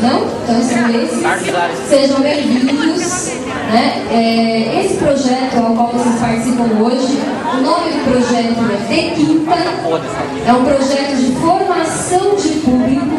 Não? Então são esses. Sejam bem-vindos. Né? Esse projeto ao qual vocês participam hoje, o nome do projeto é De Quinta. É um projeto de formação de público,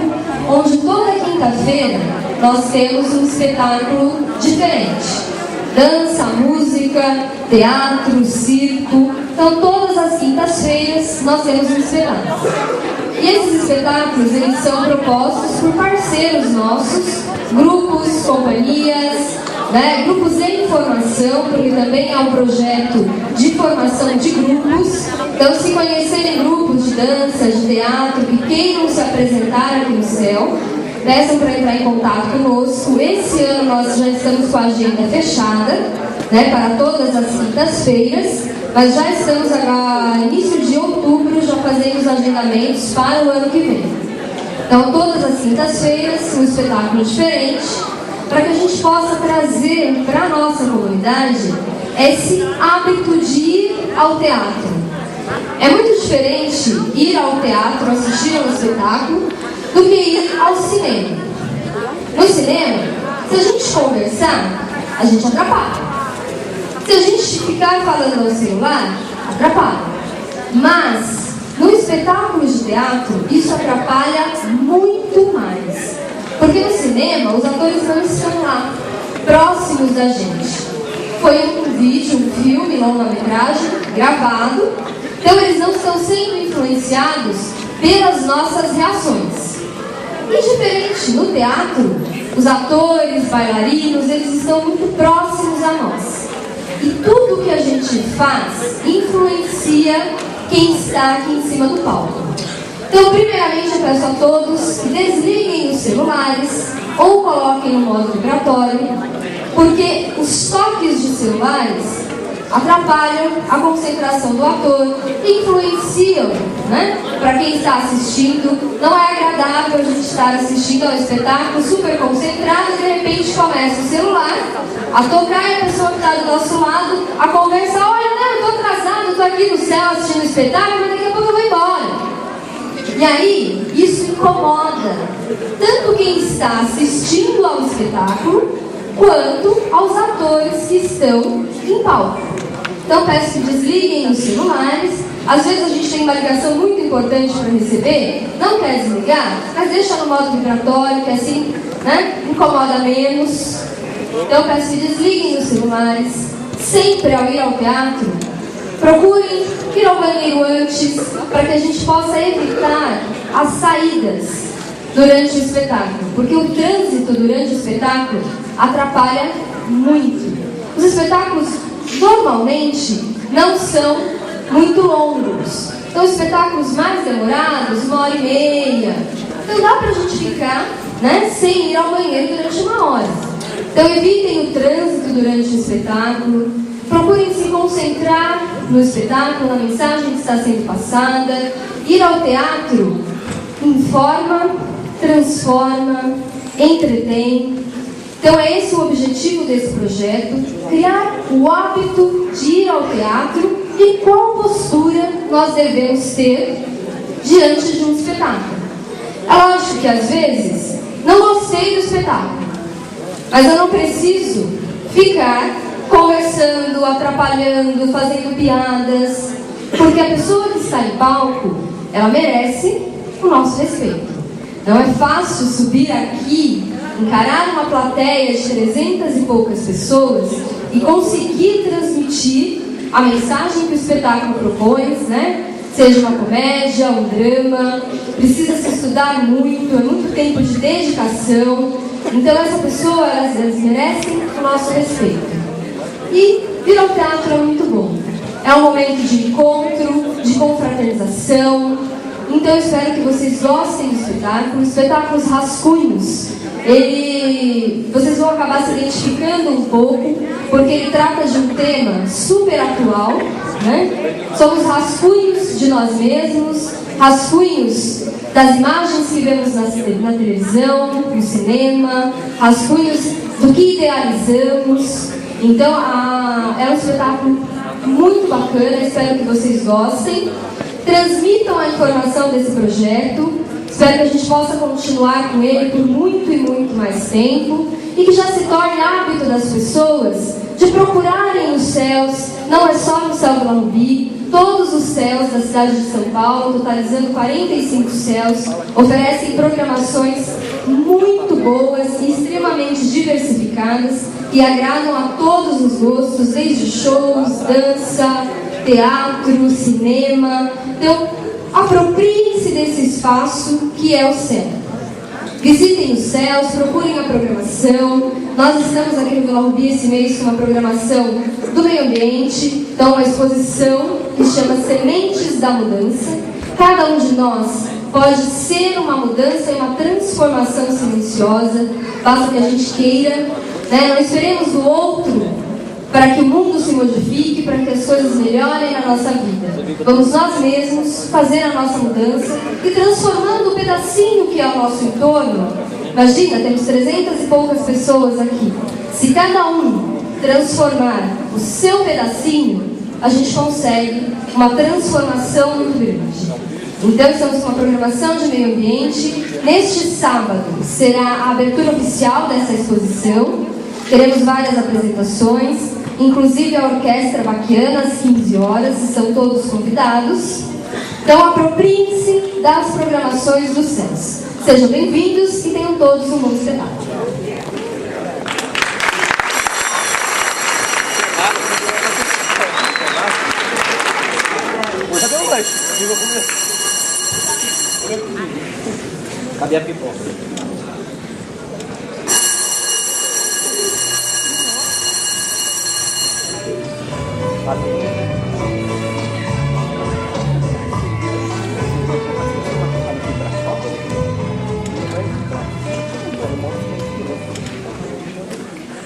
onde toda quinta-feira nós temos um espetáculo diferente. Dança, música, teatro, circo. Então todas as quintas-feiras nós temos um espetáculo. E esses espetáculos, eles são propostos por parceiros nossos, grupos, companhias, né, grupos em formação, porque também é um projeto de formação de grupos. Então, se conhecerem grupos de dança, de teatro, que queiram se apresentar aqui no CEL, peçam para entrar em contato conosco. Esse ano nós já estamos com a agenda fechada, né, para todas as quintas-feiras, mas já estamos agora, início de outubro, já fazendo os agendamentos para o ano que vem. Então, todas as quintas-feiras, um espetáculo diferente, para que a gente possa trazer para a nossa comunidade esse hábito de ir ao teatro. É muito diferente ir ao teatro, assistir ao espetáculo, do que ir ao cinema. No cinema, se a gente conversar, a gente atrapalha. Se a gente ficar falando no celular, atrapalha. Mas, no espetáculo de teatro, isso atrapalha muito mais. Porque no cinema, os atores não estão lá, próximos da gente. Foi um vídeo, um filme, longa-metragem, gravado. Então, eles não estão sendo influenciados pelas nossas reações. E diferente, no teatro, os atores, bailarinos, eles estão muito próximos a nós. E tudo que a gente faz influencia quem está aqui em cima do palco. Então, primeiramente, eu peço a todos que desliguem os celulares ou coloquem no modo vibratório, porque os toques de celulares atrapalham a concentração do ator, influenciam, né? Para quem está assistindo, não é agradável a gente estar assistindo ao espetáculo super concentrado e de repente começa o celular a tocar e a pessoa que está do nosso lado a conversar: olha, não, eu estou atrasado, estou aqui no céu assistindo o espetáculo, mas daqui a pouco eu vou embora. E aí, isso incomoda tanto quem está assistindo ao espetáculo, quanto aos atores que estão em palco. Então, peço que desliguem os celulares. Às vezes a gente tem uma ligação muito importante para receber, não quer desligar, mas deixa no modo vibratório, que assim, né, incomoda menos. Então, peço que desliguem os celulares. Sempre ao ir ao teatro, procurem ir ao banheiro antes, para que a gente possa evitar as saídas durante o espetáculo, porque o trânsito durante o espetáculo atrapalha muito. Os espetáculos normalmente não são muito longos, então espetáculos mais demorados, 1h30. Então dá pra gente ficar, né, sem ir ao banheiro durante 1 hora. Então evitem o trânsito durante o espetáculo, procurem se concentrar no espetáculo, na mensagem que está sendo passada. Ir ao teatro informa, transforma, entretém. Então é esse o objetivo desse projeto: criar o hábito de ir ao teatro e qual postura nós devemos ter diante de um espetáculo. É lógico que às vezes não gostei do espetáculo, mas eu não preciso ficar conversando, atrapalhando, fazendo piadas, porque a pessoa que está em palco, ela merece o nosso respeito. Não é fácil subir aqui, encarar uma plateia de 300 e poucas pessoas e conseguir transmitir a mensagem que o espetáculo propõe, né? Seja uma comédia, um drama, precisa se estudar muito, é muito tempo de dedicação. Então essa pessoa, elas merecem o nosso respeito. E vir ao teatro é muito bom. É um momento de encontro, de confraternização. Então eu espero que vocês gostem do espetáculo. Espetáculos rascunhos, vocês vão acabar se identificando um pouco, porque ele trata de um tema super atual, né? Somos rascunhos de nós mesmos, rascunhos das imagens que vemos na televisão, no cinema, rascunhos do que idealizamos. Então é um espetáculo muito bacana, espero que vocês gostem. Transmitam a informação desse projeto, Espero que a gente possa continuar com ele por muito e muito mais tempo e que já se torne hábito das pessoas de procurarem os céus, não é só no céu do Morumbi, todos os céus da cidade de São Paulo, totalizando 45 céus, oferecem programações muito boas e extremamente diversificadas que agradam a todos os gostos, desde shows, dança, teatro, cinema. Então, apropriem-se desse espaço que é o céu. Visitem os céus, procurem a programação. Nós estamos aqui no Vila Rubi esse mês com uma programação do meio ambiente, então uma exposição que chama Sementes da Mudança. Cada um de nós pode ser uma mudança e uma transformação silenciosa, basta que a gente queira, né? Não esperemos do outro para que o mundo se modifique, para que as coisas melhorem na nossa vida. Vamos nós mesmos fazer a nossa mudança e transformando o pedacinho que é o nosso entorno. Imagina, temos 300 e poucas pessoas aqui. Se cada um transformar o seu pedacinho, a gente consegue uma transformação muito grande. Então, estamos com uma programação de meio ambiente. Neste sábado será a abertura oficial dessa exposição. Teremos várias apresentações, inclusive a Orquestra Baquiana às 15 horas, são todos convidados. Então, apropriem-se das programações dos céus. Sejam bem-vindos e tenham todos um bom espetáculo. Cadê a pipoca?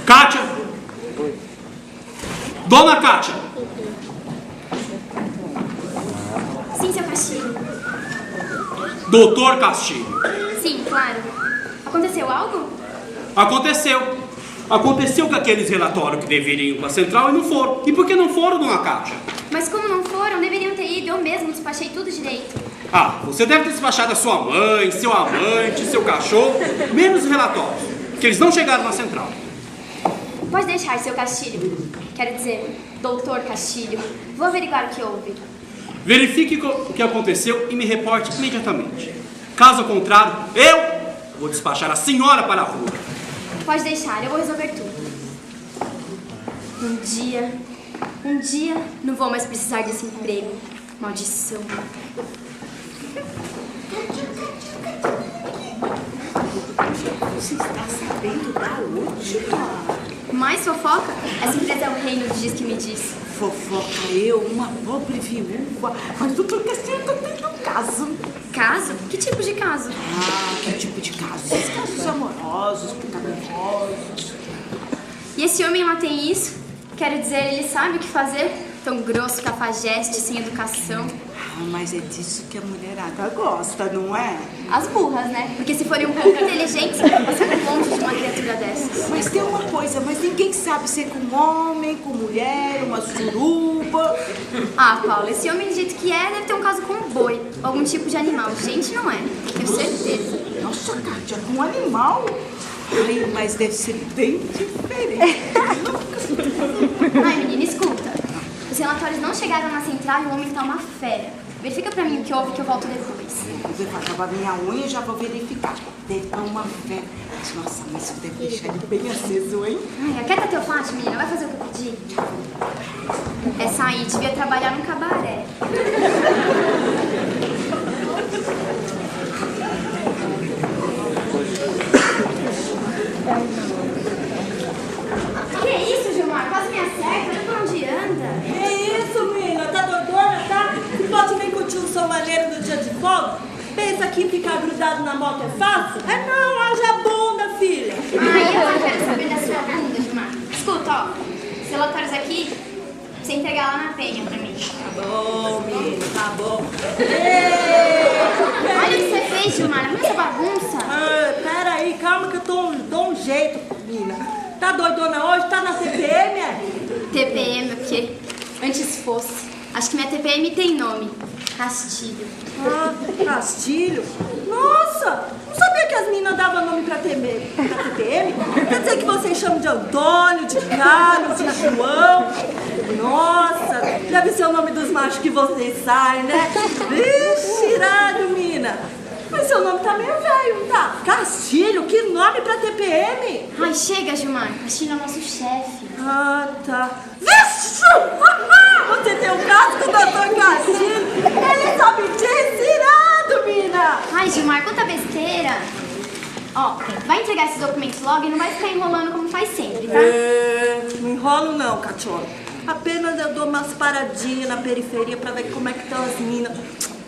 Kátia! Dona Kátia! Sim, seu Castilho. Doutor Castilho. Sim, claro. Aconteceu algo? Aconteceu. Aconteceu com aqueles relatórios que deveriam ir para a central e não foram. E por que não foram, dona Kátia? Mas como não foram, deveriam ter ido. Eu mesmo despachei tudo direito. Ah, você deve ter despachado a sua mãe, seu amante, seu cachorro, menos os relatórios, que eles não chegaram na central. Pode deixar, seu Castilho. Quero dizer, doutor Castilho. Vou averiguar o que houve. Verifique o que aconteceu e me reporte imediatamente. Caso contrário, eu vou despachar a senhora para a rua. Pode deixar, eu vou resolver tudo. Um dia, não vou mais precisar desse emprego. Maldição. Você está sabendo da última? Mais fofoca? Essa empresa é o reino do diz que me diz. Fofoca eu, uma pobre viúva. Mas o doutor Castilho está tendo um caso. Caso? Que tipo de caso? Ah, que tipo de caso? Esses casos amorosos, pecaminosos. E esse homem lá tem isso? Quero dizer, ele sabe o que fazer? Tão grosso, cafajeste, sem educação. Ah, mas é disso que a mulherada gosta, não é? As burras, né? Porque se forem um pouco inteligentes, passam longe de uma criatura dessas. Mas tem uma coisa, mas ninguém sabe ser com homem, com mulher, uma suruba. Ah, Paula, esse homem do jeito que é, deve ter um caso com um boi. Ou algum tipo de animal. Gente, não é. Tenho certeza. Nossa, Kátia, com um animal? Ai, mas deve ser bem diferente. Ai, menina, escuta. Os relatórios não chegaram na central e o homem tá uma fera. Verifica pra mim o que houve que eu volto depois. Eu vou acabar minha unha e já vou verificar. Deve estar uma fé. Nossa, mas isso deve deixar ele bem aceso, hein? Ai, aquieta teu fato, menina. Vai fazer o que eu pedi? Essa aí devia trabalhar num cabaré. Que isso, Gilmar? Quase me acerta. Por onde anda? É isso, menina, tá doidona, tá? Não pode nem curtir o som maneiro no dia de folga? Pensa que ficar grudado na moto é fácil? É não, haja bunda, filha. Ai, eu não quero saber da sua bunda, Gilmar. Escuta, ó. Os relatórios aqui, você entregar lá na penha pra mim. Tá bom, menina, tá bom. Olha o que você fez, Gilmar. Olha essa bagunça. Ah, pera aí, calma que eu dou um jeito, menina. Tá doidona hoje? Tá na TPM, é? TPM, o quê? Antes fosse. Acho que minha TPM tem nome. Castilho. Ah, Castilho? Nossa, não sabia que as meninas davam nome pra TPM. Quer dizer que vocês chamam de Antônio, de Carlos, de João. Nossa, deve ser o nome dos machos que vocês saem, né? Vixe, irado, mina. Mas seu nome tá meio velho, não tá? Castilho, que nome pra TPM? Ai, chega, Gilmar. Castilho é o nosso chefe. Ah, tá. Vixe! Você tem um caso com o Dr. Castilho? Ele sabe disso, irado, mina! Ai, Gilmar, quanta besteira. Ó, vai entregar esses documentos logo e não vai ficar enrolando como faz sempre, tá? Não enrolo não, cachorro. Apenas eu dou umas paradinhas na periferia pra ver como é que estão as minas.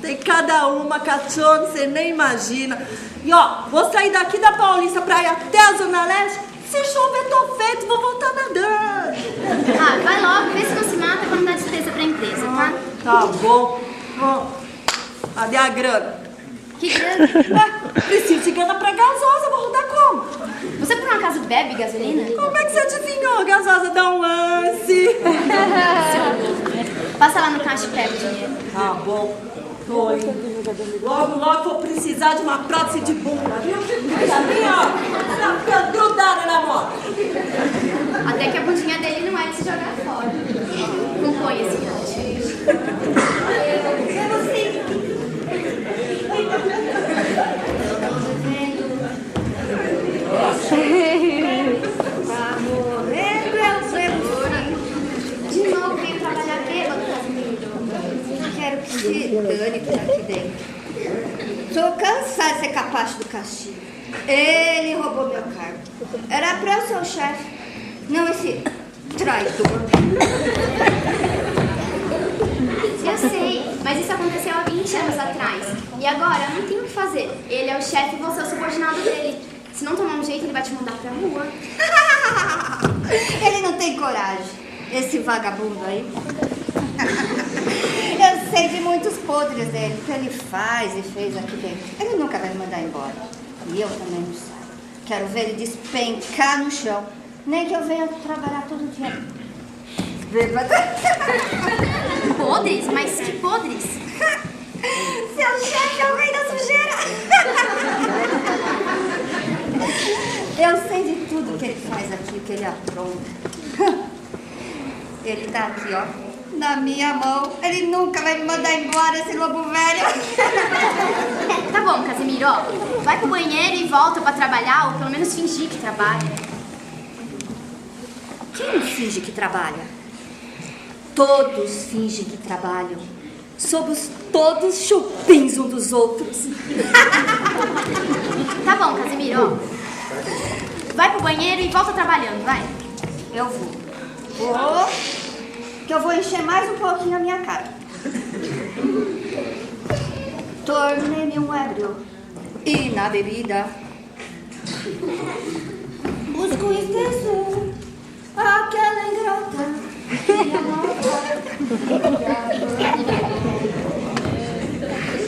Tem cada uma, cachorro, você nem imagina. E ó, vou sair daqui da Paulista pra ir até a Zona Leste. Se chover, tô feito, vou voltar nadando. Ah, vai logo, vê se não se mata pra não dar despesa pra empresa, tá? Tá bom. Cadê a grana? Que grana? Preciso de grana pra gasosa, vou rodar como? Você por um acaso bebe gasolina? Como é que você adivinhou? A gasosa dá um lance. Passa lá no caixa e pega o dinheiro. Tá bom. Tô indo. Logo vou precisar de uma prótese de bunda, viu? Essa minha, ó, tá ficando grudada na moto. Até que a bundinha dele não é de se jogar fora. Compõe esse cante. Eu não sei. Tá morrendo, eu sei. De novo venho trabalhar bêbado, Casimiro. Quero que se dane por aqui dentro. Tô cansada de ser capacho do Castilho. Ele roubou meu cargo. Era pra eu ser o chefe, não esse traidor. Eu sei, mas isso aconteceu há 20 anos atrás. E agora, não tem o que fazer. Ele é o chefe e você é o subordinado dele. Se não tomar um jeito, ele vai te mandar pra rua. Ele não tem coragem, esse vagabundo aí. Eu sei de muitos podres dele, que ele faz e fez aqui dentro. Ele nunca vai me mandar embora. E eu também não sei. Quero ver ele despencar no chão. Nem que eu venha trabalhar todo dia. Bêbada. Podres? Mas que podres? Seu chefe é o rei da sujeira. Eu sei de tudo que ele faz aqui, que ele apronta. Ele tá aqui, ó, na minha mão. Ele nunca vai me mandar embora, esse lobo velho. Tá bom, Casimiro, ó. Vai pro banheiro e volta pra trabalhar, ou pelo menos fingir que trabalha. Quem finge que trabalha? Todos fingem que trabalham. Somos todos chupins um dos outros. Tá bom, Casimiro, ó. Vai pro banheiro e volta trabalhando, vai. Eu vou, que eu vou encher mais um pouquinho a minha cara. Tornei-me um ébrio e na bebida busco esquecer aquela ingrata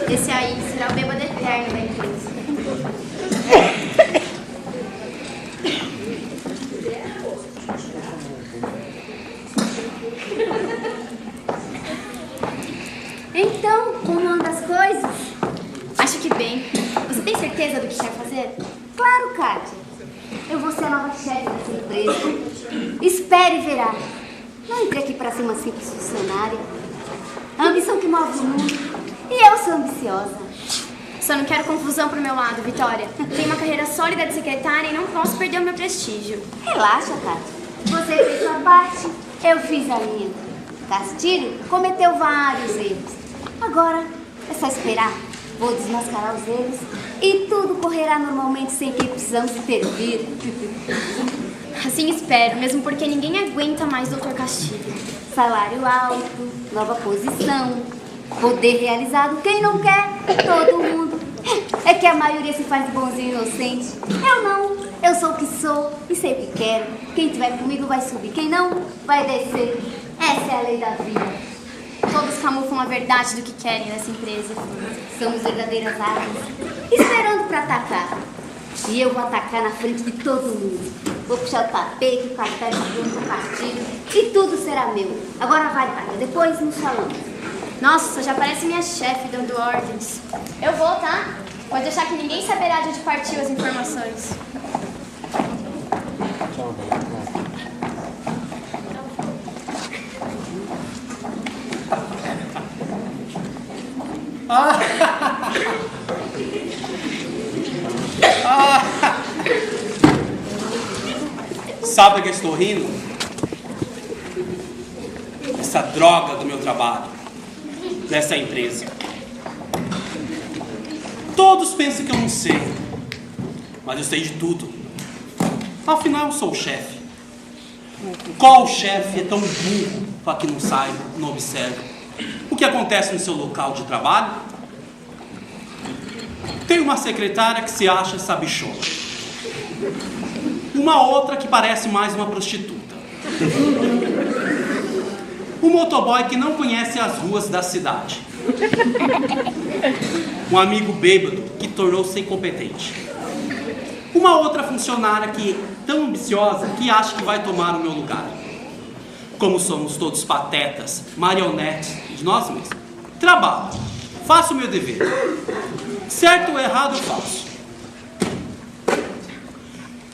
e Esse aí será o bêbado eterno da empresa. Então, como andam as coisas? Acho que bem. Você tem certeza do que quer fazer? Claro, Kátia. Eu vou ser a nova chefe dessa empresa. Espere e verá. Não entrei aqui para ser uma simples funcionária. A ambição que move o mundo. E eu sou ambiciosa. Só não quero confusão pro meu lado, Vitória. Tenho uma carreira sólida de secretária e não posso perder o meu prestígio. Relaxa, Kátia. Você fez sua parte, eu fiz a minha. Castilho cometeu vários erros. Agora é só esperar. Vou desmascarar os erros e tudo correrá normalmente sem que precisamos intervir. Assim espero, mesmo porque ninguém aguenta mais Dr. Castilho. Salário alto, nova posição, poder realizado. Quem não quer? Todo mundo. É que a maioria se faz de bonzinho e inocente. Eu não. Eu sou o que sou e sei o que quero. Quem estiver comigo vai subir. Quem não, vai descer. Essa é a lei da vida. Todos camuflam a verdade do que querem nessa empresa. Somos verdadeiras armas, esperando para atacar. E eu vou atacar na frente de todo mundo. Vou puxar o tapete, o cartão do Castilho e tudo será meu. Agora vai, Kátia, depois no salão. Nossa, já parece minha chefe dando ordens. Eu vou, tá? Pode deixar que ninguém saberá de onde partiu as informações. Sabe por que eu estou rindo? Essa droga do meu trabalho, dessa empresa. Todos pensam que eu não sei, mas eu sei de tudo. Afinal, eu sou o chefe. Qual chefe é tão burro para que não saiba, não observe o que acontece no seu local de trabalho? Tem uma secretária que se acha sabichona. Uma outra que parece mais uma prostituta. Um motoboy que não conhece as ruas da cidade. Um amigo bêbado que tornou-se incompetente. Uma outra funcionária que é tão ambiciosa que acha que vai tomar o meu lugar. Como somos todos patetas, marionetes de nós mesmos, trabalho, faço o meu dever. Certo ou errado eu faço.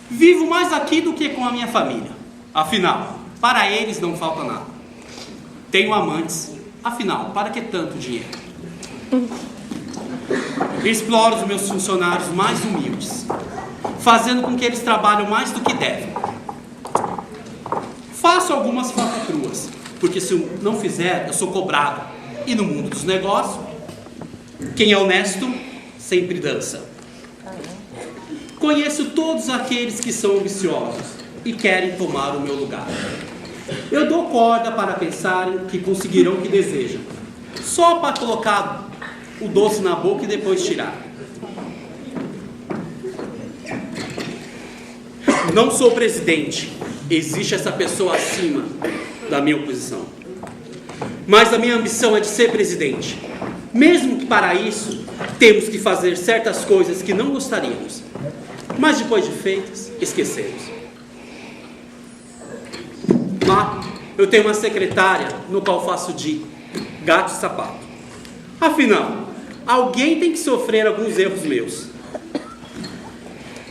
Vivo mais aqui do que com a minha família. Afinal, para eles não falta nada. Tenho amantes. Afinal, para que tanto dinheiro? Exploro os meus funcionários mais humildes, fazendo com que eles trabalhem mais do que devem. Faço algumas falcatruas, porque se eu não fizer, eu sou cobrado. E no mundo dos negócios, quem é honesto sempre dança. Conheço todos aqueles que são ambiciosos e querem tomar o meu lugar. Eu dou corda para pensarem que conseguirão o que desejam, só para colocar o doce na boca e depois tirar. Não sou presidente, existe essa pessoa acima da minha posição. Mas a minha ambição é de ser presidente. Mesmo que para isso temos que fazer certas coisas que não gostaríamos, mas depois de feitas, esquecemos. Lá, eu tenho uma secretária no qual faço de gato e sapato. Afinal, alguém tem que sofrer alguns erros meus.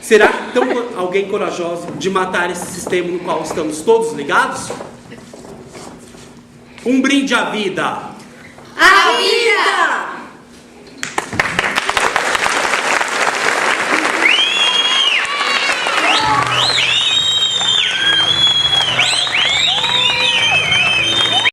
Será que tem alguém corajoso de matar esse sistema no qual estamos todos ligados? Um brinde à vida! A vida!